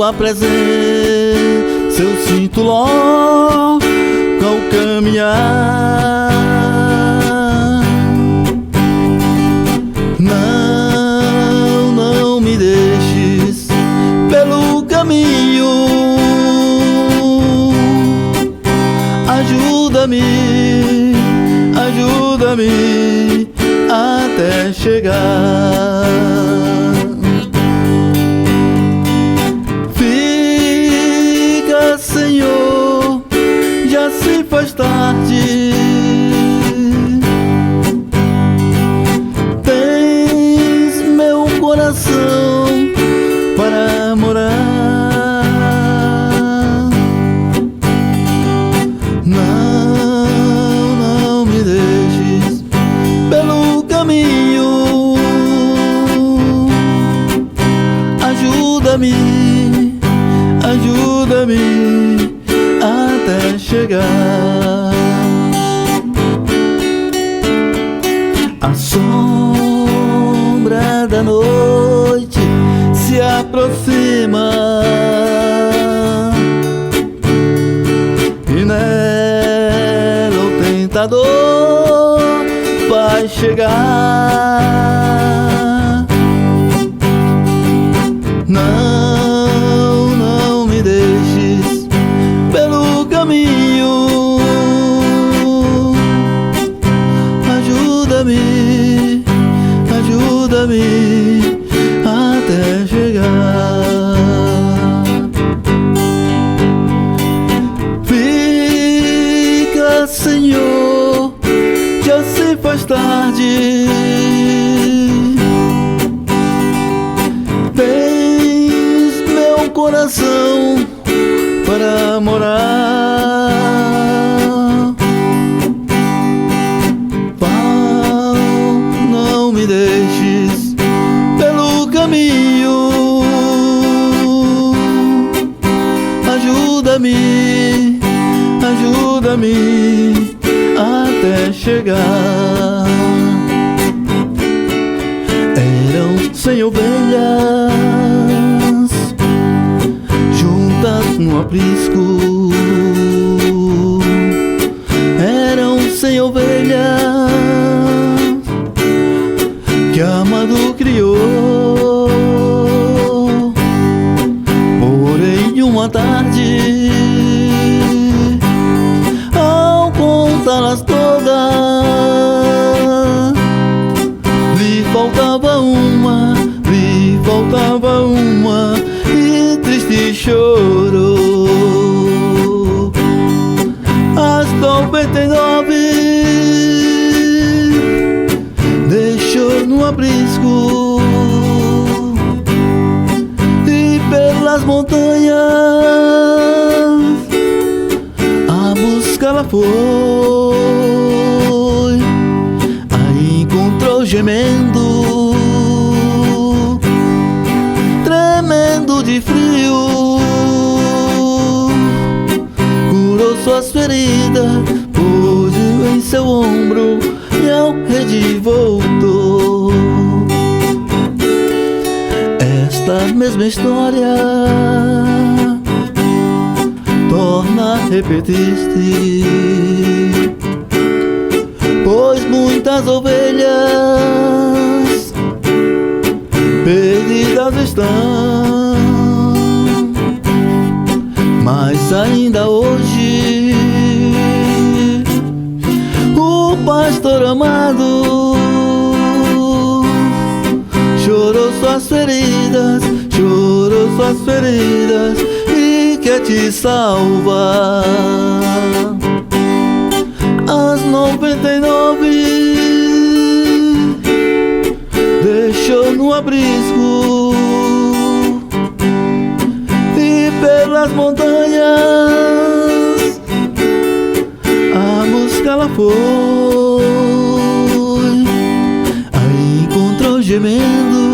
tua presença eu sinto logo ao caminhar. Não me deixes pelo caminho, ajuda-me até chegar. Fica, Senhor, já se faz tarde. Tens meu coração para morar. Não me deixes pelo caminho, ajuda-me até chegar. A sombra da noite se aproxima e nela o tentador vai chegar. Não me deixes pelo caminho, ajuda-me até chegar. Fica, Senhor, já se faz tarde. Tens meu coração para morar. Não me deixes pelo caminho, ajuda-me até chegar. Eram 100 ovelhas juntas no aprisco. Eram 100 ovelhas que amado criou. Porém uma tarde, ao contá-las todas, lhe faltava uma e triste chorou. As 99 deixou no aprisco e pelas montanhas a buscá-la foi. Aí encontrou gemendo, tremendo de frio, curou suas feridas, pôs-o em seu ombro e ao rede voltou. Esta mesma história torna a repetir-se, pois muitas ovelhas perdidas estão. Mas ainda hoje o pastor amado chorou suas feridas e quer te salvar. As 99 deixou no aprisco e pelas montanhas a buscá-la foi. Aí encontrou gemendo